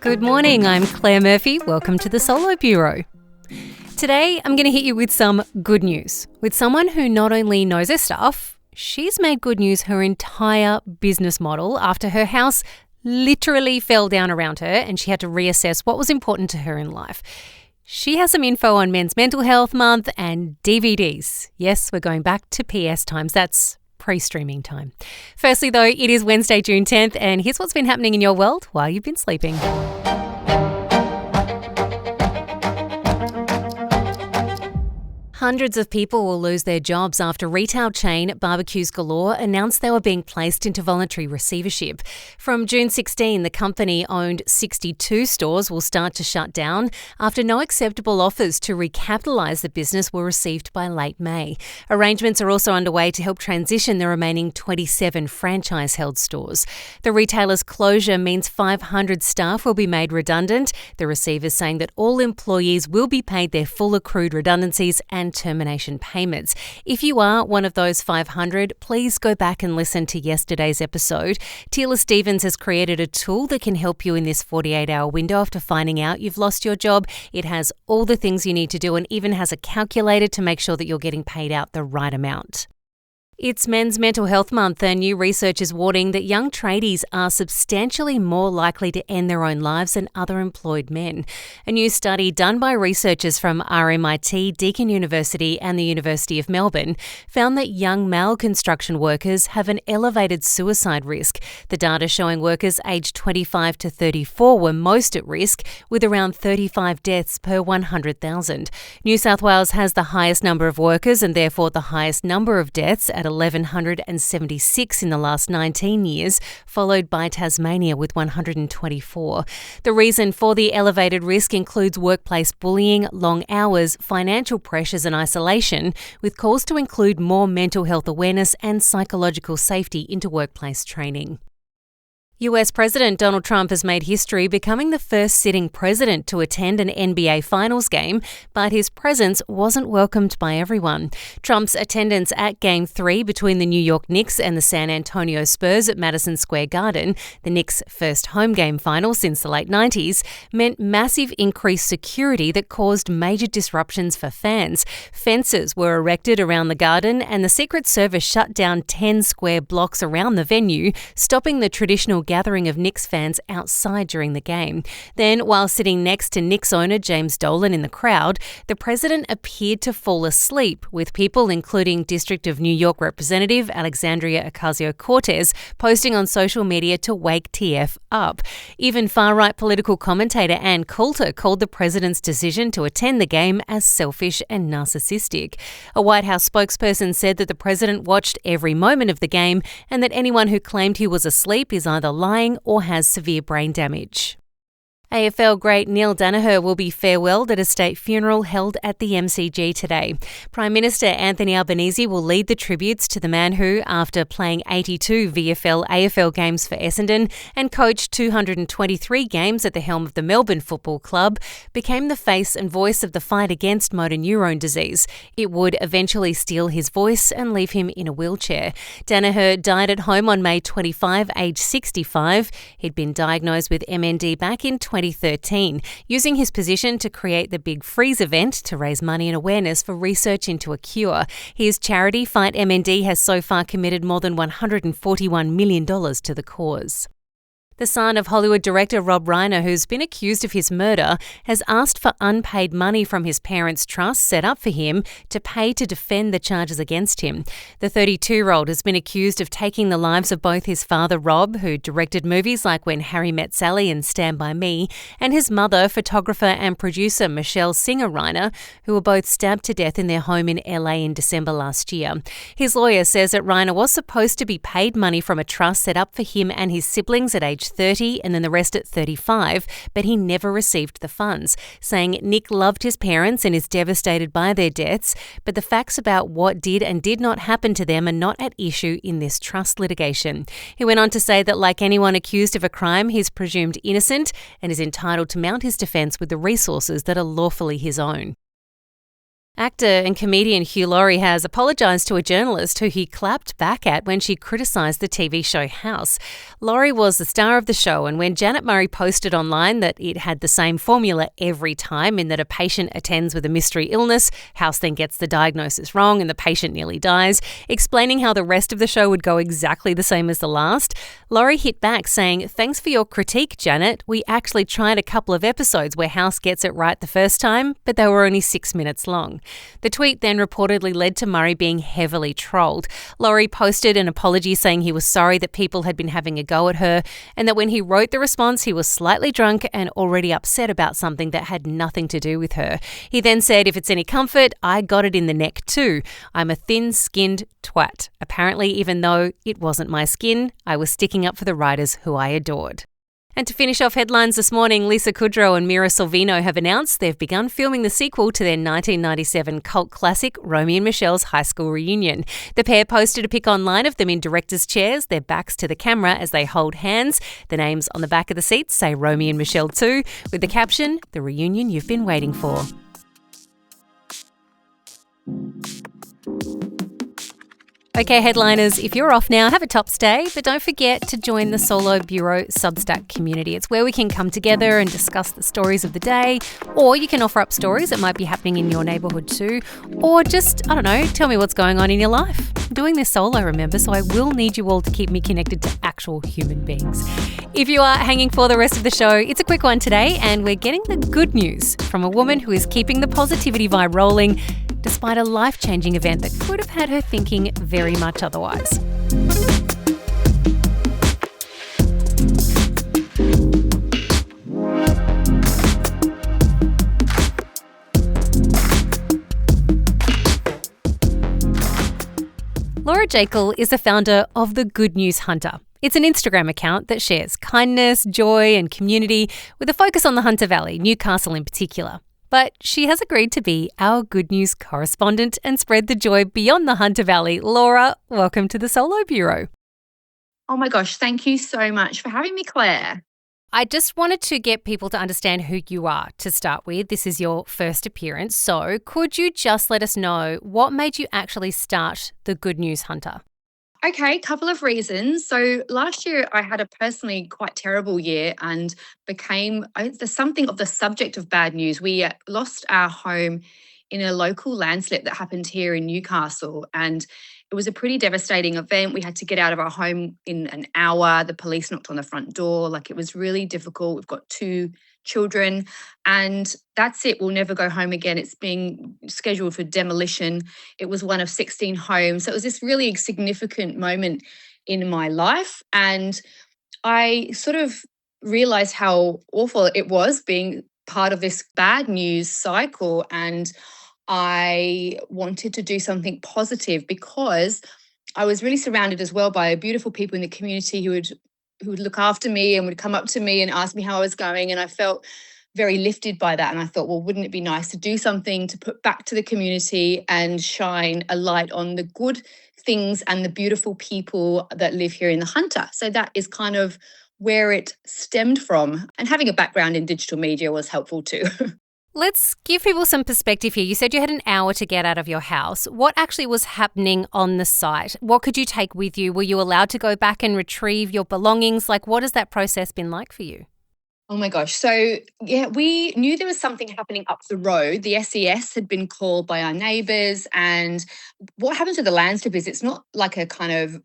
Good morning, I'm Claire Murphy. Welcome to the Solo Bureau. Today, I'm going to hit you with some good news. With someone who not only knows her stuff, she's made good news her entire business model after her house literally fell down around her and she had to reassess what was important to her in life. She has some info on Men's Mental Health Month and DVDs. Yes, we're going back to PS times. That's pre-streaming time. Firstly, though, it is Wednesday, June 10th, and here's what's been happening in your world while you've been sleeping. Hundreds of people will lose their jobs after retail chain Barbeques Galore announced they were being placed into voluntary receivership. From June 16, the company-owned 62 stores will start to shut down after no acceptable offers to recapitalise the business were received by late May. Arrangements are also underway to help transition the remaining 27 franchise-held stores. The retailer's closure means 500 staff will be made redundant. The receiver's saying that all employees will be paid their full accrued redundancies and termination payments. If you are one of those 500, please go back and listen to yesterday's episode. Tila Stevens has created a tool that can help you in this 48-hour window after finding out you've lost your job. It has all the things you need to do and even has a calculator to make sure that you're getting paid out the right amount. It's Men's Mental Health Month, and new research is warning that young tradies are substantially more likely to end their own lives than other employed men. A new study done by researchers from RMIT, Deakin University and the University of Melbourne found that young male construction workers have an elevated suicide risk. The data showing workers aged 25 to 34 were most at risk, with around 35 deaths per 100,000. New South Wales has the highest number of workers and therefore the highest number of deaths at 1,176 in the last 19 years, followed by Tasmania with 124. The reason for the elevated risk includes workplace bullying, long hours, financial pressures and isolation, with calls to include more mental health awareness and psychological safety into workplace training. US President Donald Trump has made history becoming the first sitting president to attend an NBA Finals game, but his presence wasn't welcomed by everyone. Trump's attendance at Game 3 between the New York Knicks and the San Antonio Spurs at Madison Square Garden, the Knicks' first home game final since the late 90s, meant massive increased security that caused major disruptions for fans. Fences were erected around the garden and the Secret Service shut down 10 square blocks around the venue, stopping the traditional gathering of Knicks fans outside during the game. Then, while sitting next to Knicks owner James Dolan in the crowd, the president appeared to fall asleep, with people including District of New York Representative Alexandria Ocasio-Cortez posting on social media to wake TF up. Even far-right political commentator Ann Coulter called the president's decision to attend the game as selfish and narcissistic. A White House spokesperson said that the president watched every moment of the game and that anyone who claimed he was asleep is either lying or has severe brain damage. AFL great Neil Daniher will be farewelled at a state funeral held at the MCG today. Prime Minister Anthony Albanese will lead the tributes to the man who, after playing 82 VFL-AFL games for Essendon and coached 223 games at the helm of the Melbourne Football Club, became the face and voice of the fight against motor neurone disease. It would eventually steal his voice and leave him in a wheelchair. Daniher died at home on May 25, aged 65. He'd been diagnosed with MND back in 2013, using his position to create the Big Freeze event to raise money and awareness for research into a cure. His charity, Fight MND, has so far committed more than $141 million to the cause. The son of Hollywood director Rob Reiner, who's been accused of his murder, has asked for unpaid money from his parents' trust set up for him to pay to defend the charges against him. The 32-year-old has been accused of taking the lives of both his father, Rob, who directed movies like When Harry Met Sally and Stand By Me, and his mother, photographer and producer Michelle Singer Reiner, who were both stabbed to death in their home in LA in December last year. His lawyer says that Reiner was supposed to be paid money from a trust set up for him and his siblings at age 30 and then the rest at 35, but he never received the funds, saying Nick loved his parents and is devastated by their deaths, but the facts about what did and did not happen to them are not at issue in this trust litigation. He went on to say that like anyone accused of a crime, he's presumed innocent and is entitled to mount his defence with the resources that are lawfully his own. Actor and comedian Hugh Laurie has apologised to a journalist who he clapped back at when she criticised the TV show House. Laurie was the star of the show, and when Janet Murray posted online that it had the same formula every time, in that a patient attends with a mystery illness, House then gets the diagnosis wrong and the patient nearly dies, explaining how the rest of the show would go exactly the same as the last, Laurie hit back saying, "Thanks for your critique, Janet. We actually tried a couple of episodes where House gets it right the first time, but they were only 6 minutes long." The tweet then reportedly led to Murray being heavily trolled. Laurie posted an apology saying he was sorry that people had been having a go at her, and that when he wrote the response, he was slightly drunk and already upset about something that had nothing to do with her. He then said, "If it's any comfort, I got it in the neck too. I'm a thin-skinned twat." Apparently, even though it wasn't my skin, I was sticking up for the writers who I adored. And to finish off headlines this morning, Kudrow and Mira Sorvino have announced they've begun filming the sequel to their 1997 cult classic, Romy and Michelle's high school reunion. The pair posted a pic online of them in director's chairs, their backs to the camera as they hold hands. The names on the back of the seats say Romy and Michelle 2, with the caption, "The reunion you've been waiting for." Okay, headliners, if you're off now, have a top stay, but don't forget to join the Solo Bureau Substack community. It's where we can come together and discuss the stories of the day, or you can offer up stories that might be happening in your neighbourhood too, or just, I don't know, tell me what's going on in your life. I'm doing this solo, remember, so I will need you all to keep me connected to actual human beings. If you are hanging for the rest of the show, it's a quick one today, and we're getting the good news from a woman who is keeping the positivity vibe rolling despite a life-changing event that could have had her thinking very much otherwise. Laura Jekyll is the founder of The Good News Hunter. It's an Instagram account that shares kindness, joy and community with a focus on the Hunter Valley, Newcastle in particular. But she has agreed to be our good news correspondent and spread the joy beyond the Hunter Valley. Laura, welcome to the Solo Bureau. Oh my gosh, thank you so much for having me, Claire. I just wanted to get people to understand who you are to start with. This is your first appearance. So could you just let us know what made you actually start the Good News Hunter? Okay, couple of reasons. So last year I had a personally quite terrible year and became something of the subject of bad news. We lost our home in a local landslip that happened here in Newcastle, and it was a pretty devastating event. We had to get out of our home in an hour. The police knocked on the front door. It was really difficult. We've got 2 children, and that's it. We'll never go home again. It's being scheduled for demolition. It was one of 16 homes. So it was this really significant moment in my life. And I sort of realized how awful it was being part of this bad news cycle. And I wanted to do something positive because I was really surrounded as well by beautiful people in the community who would look after me and would come up to me and ask me how I was going. And I felt very lifted by that. And I thought, well, wouldn't it be nice to do something to put back to the community and shine a light on the good things and the beautiful people that live here in the Hunter? So that is kind of where it stemmed from. And having a background in digital media was helpful too. Let's give people some perspective here. You said you had an hour to get out of your house. What actually was happening on the site? What could you take with you? Were you allowed to go back and retrieve your belongings? What has that process been like for you? Oh my gosh. So, yeah, we knew there was something happening up the road. The SES had been called by our neighbours. And what happens with the landslip is it's not like a kind of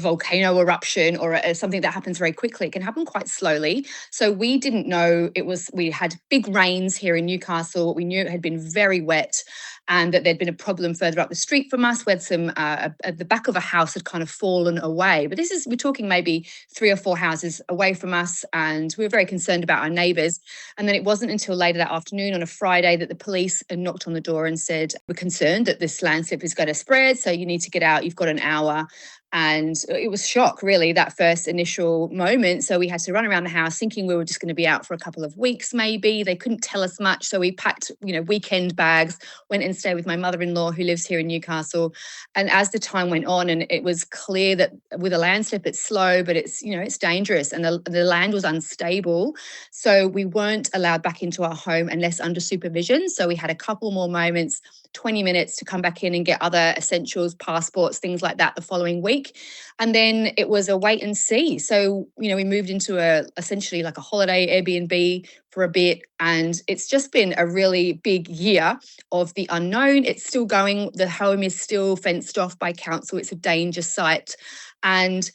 volcano eruption or something that happens very quickly. It can happen quite slowly. So we didn't know we had big rains here in Newcastle. We knew it had been very wet and that there'd been a problem further up the street from us where the back of a house had kind of fallen away. But we're talking maybe 3 or 4 houses away from us, and we were very concerned about our neighbours. And then it wasn't until later that afternoon on a Friday that the police knocked on the door and said, "We're concerned that this landslip is going to spread, so you need to get out. You've got an hour." And it was shock, really, that first initial moment. So we had to run around the house thinking we were just going to be out for a couple of weeks, maybe. They couldn't tell us much. So we packed, weekend bags, went and stayed with my mother-in-law who lives here in Newcastle. And as the time went on, and it was clear that with a landslip, it's slow, but it's dangerous. And the land was unstable. So we weren't allowed back into our home unless under supervision. So we had a couple more moments 20 minutes to come back in and get other essentials, passports, things like that the following week. And then it was a wait and see. So, we moved into essentially like a holiday Airbnb for a bit. And it's just been a really big year of the unknown. It's still going. The home is still fenced off by council. It's a danger site. And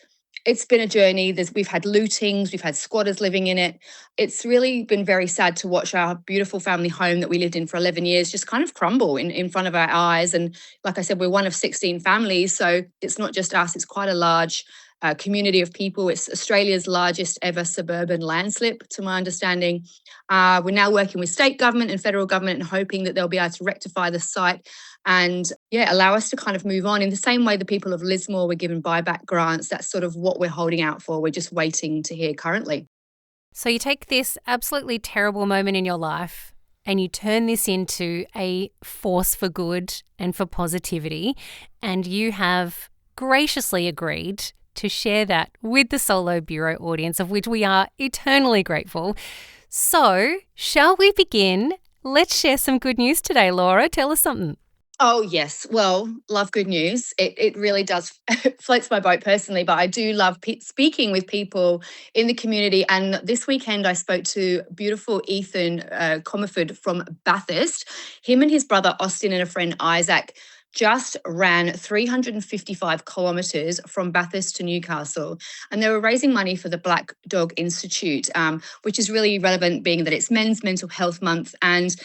it's been a journey. We've had lootings, we've had squatters living in it. It's really been very sad to watch our beautiful family home that we lived in for 11 years just kind of crumble in front of our eyes. And like I said, we're one of 16 families. So it's not just us, it's quite a large community of people. It's Australia's largest ever suburban landslip, to my understanding. We're now working with state government and federal government and hoping that they'll be able to rectify the site and allow us to kind of move on. In the same way the people of Lismore were given buyback grants, that's sort of what we're holding out for. We're just waiting to hear currently. So you take this absolutely terrible moment in your life and you turn this into a force for good and for positivity, and you have graciously agreed to share that with the Solo Bureau audience, of which we are eternally grateful. So, shall we begin? Let's share some good news today, Laura. Tell us something. Oh, yes. Well, love good news. It really does floats my boat personally, but I do love speaking with people in the community. And this weekend I spoke to beautiful Ethan Comerford from Bathurst. Him and his brother Austin and a friend Isaac just ran 355 kilometres from Bathurst to Newcastle. And they were raising money for the Black Dog Institute, which is really relevant being that it's Men's Mental Health Month. And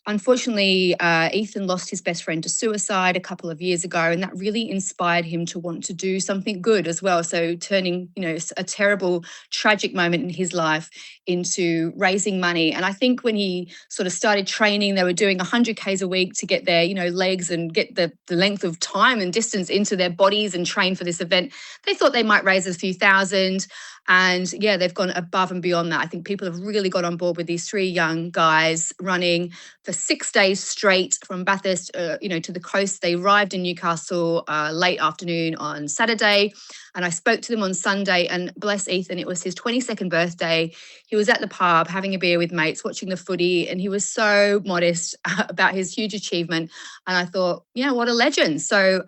unfortunately, Ethan lost his best friend to suicide a couple of years ago, and that really inspired him to want to do something good as well. So turning, a terrible, tragic moment in his life into raising money. And I think when he sort of started training, they were doing 100 Ks a week to get their, legs and get the length of time and distance into their bodies and train for this event. They thought they might raise a few thousand. And they've gone above and beyond that. I think people have really got on board with these three young guys running for 6 days straight from Bathurst, to the coast. They arrived in Newcastle late afternoon on Saturday. And I spoke to them on Sunday, and bless Ethan, it was his 22nd birthday. He was at the pub having a beer with mates, watching the footy, and he was so modest about his huge achievement. And I thought, what a legend. So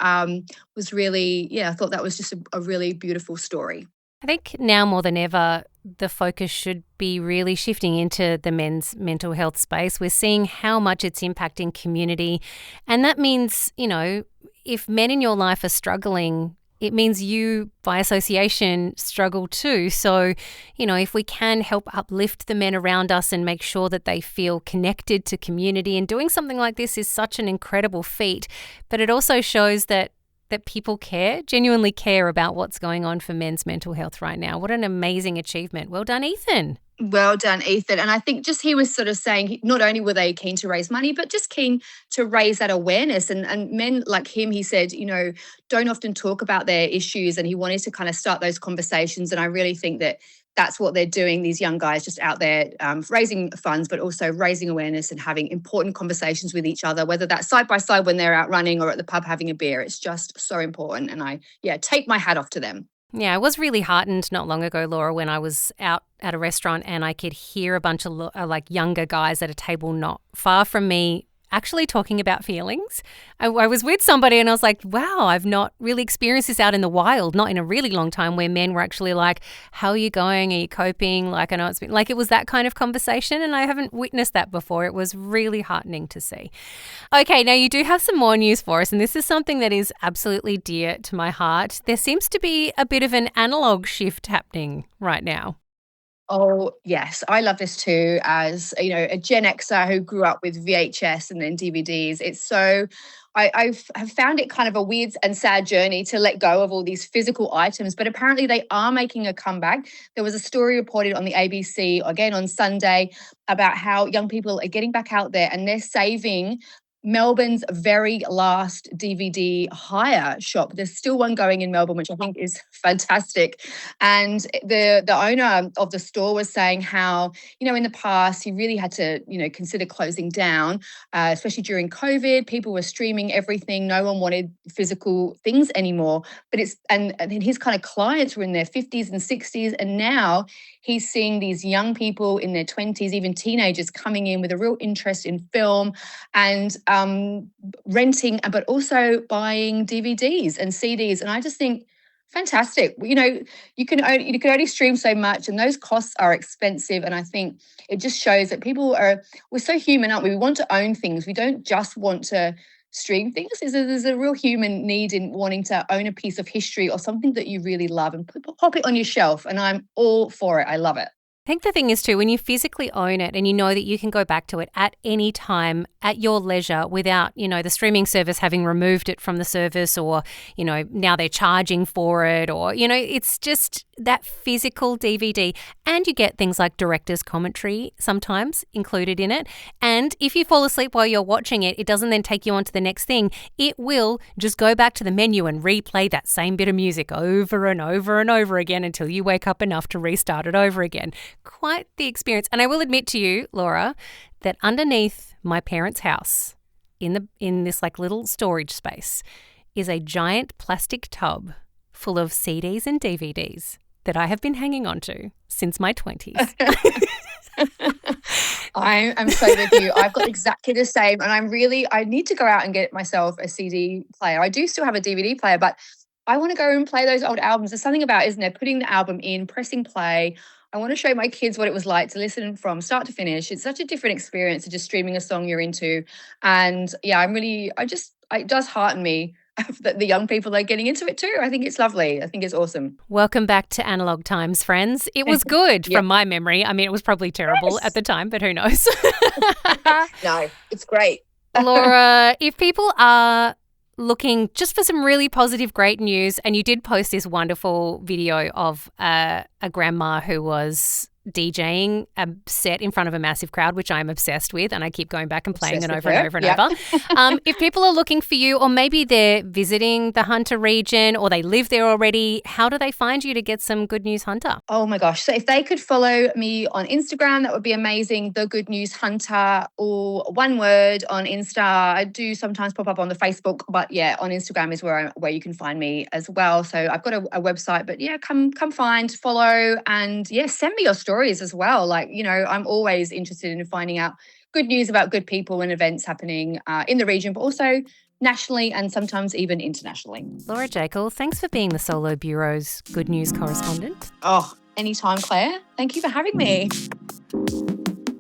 was really, I thought that was just a really beautiful story. I think now more than ever, the focus should be really shifting into the men's mental health space. We're seeing how much it's impacting community. And that means, if men in your life are struggling, it means you, by association, struggle too. So, if we can help uplift the men around us and make sure that they feel connected to community, and doing something like this is such an incredible feat. But it also shows that people genuinely care about what's going on for men's mental health right now. What an amazing achievement. Well done, Ethan. Well done, Ethan. And I think just he was sort of saying not only were they keen to raise money, but just keen to raise that awareness. And men like him, he said, don't often talk about their issues. And he wanted to kind of start those conversations. And I really think that that's what they're doing, these young guys just out there raising funds, but also raising awareness and having important conversations with each other, whether that's side by side when they're out running or at the pub having a beer. It's just so important. And I take my hat off to them. Yeah, I was really heartened not long ago, Laura, when I was out at a restaurant and I could hear a bunch of younger guys at a table not far from me actually talking about feelings. I was with somebody and I was like, wow, I've not really experienced this out in the wild, not in a really long time, where men were actually like, how are you going? Are you coping? I know it's been it was that kind of conversation, and I haven't witnessed that before. It was really heartening to see. Okay, now you do have some more news for us, and this is something that is absolutely dear to my heart. There seems to be a bit of an analog shift happening right now. Oh, yes. I love this too. As, a Gen Xer who grew up with VHS and then DVDs. It's so, I have found it kind of a weird and sad journey to let go of all these physical items, but apparently they are making a comeback. There was a story reported on the ABC again on Sunday about how young people are getting back out there and they're saving Melbourne's very last DVD hire shop. There's still one going in Melbourne, which I think is fantastic. And the owner of the store was saying how, in the past, he really had to, consider closing down, especially during COVID. People were streaming everything. No one wanted physical things anymore. But and his kind of clients were in their 50s and 60s. And now he's seeing these young people in their 20s, even teenagers, coming in with a real interest in film. And renting, but also buying DVDs and CDs. And I just think, fantastic. You can only stream so much, and those costs are expensive. And I think it just shows that we're so human, aren't we? We want to own things. We don't just want to stream things. There's a real human need in wanting to own a piece of history or something that you really love and pop it on your shelf. And I'm all for it. I love it. I think the thing is too, when you physically own it and you know that you can go back to it at any time at your leisure without, the streaming service having removed it from the service, or, now they're charging for it, or, it's just that physical DVD. And you get things like director's commentary sometimes included in it. And if you fall asleep while you're watching it, it doesn't then take you on to the next thing. It will just go back to the menu and replay that same bit of music over and over and over again until you wake up enough to restart it over again. Quite the experience. And I will admit to you, Laura, that underneath my parents' house, in this like little storage space, is a giant plastic tub full of CDs and DVDs that I have been hanging on to since my 20s. I am so with you. I've got exactly the same. And I need to go out and get myself a CD player. I do still have a DVD player, but I want to go and play those old albums. There's something about, isn't there, putting the album in, pressing play. I want to show my kids what it was like to listen from start to finish. It's such a different experience to just streaming a song you're into. And yeah, it does hearten me that the young people are getting into it too. I think it's lovely. I think it's awesome. Welcome back to analog times, friends. It was good from my memory. I mean, it was probably terrible at the time, but who knows? No, it's great. Laura, if people are looking just for some really positive, great news, and you did post this wonderful video of a grandma who was DJing a set in front of a massive crowd, which I'm obsessed with, and I keep going back and playing it over and over and over. If people are looking for you, or maybe they're visiting the Hunter region, or they live there already, how do they find you to get some Good News Hunter? Oh my gosh. So if they could follow me on Instagram, that would be amazing. The Good News Hunter, or one word on Insta. I do sometimes pop up on the Facebook, but yeah, on Instagram is where you can find me as well. So I've got a website, but yeah, come follow, and yeah, send me your stories as well. I'm always interested in finding out good news about good people and events happening in the region, but also nationally and sometimes even internationally. Laura Jekyll, thanks for being the Solo Bureau's Good News correspondent. Oh, anytime, Claire. Thank you for having me.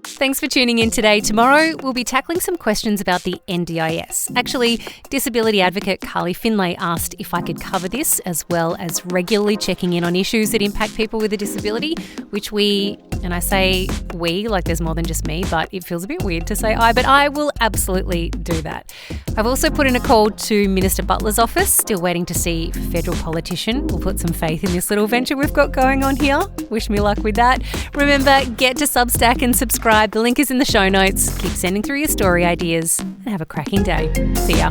Thanks for tuning in today. Tomorrow, we'll be tackling some questions about the NDIS. Actually, disability advocate Carly Finlay asked if I could cover this, as well as regularly checking in on issues that impact people with a disability, which and I say we, like there's more than just me, but it feels a bit weird to say but I will absolutely do that. I've also put in a call to Minister Butler's office, still waiting to see if a federal politician will put some faith in this little venture we've got going on here. Wish me luck with that. Remember, get to Substack and subscribe. The link is in the show notes. Keep sending through your story ideas and have a cracking day. See ya.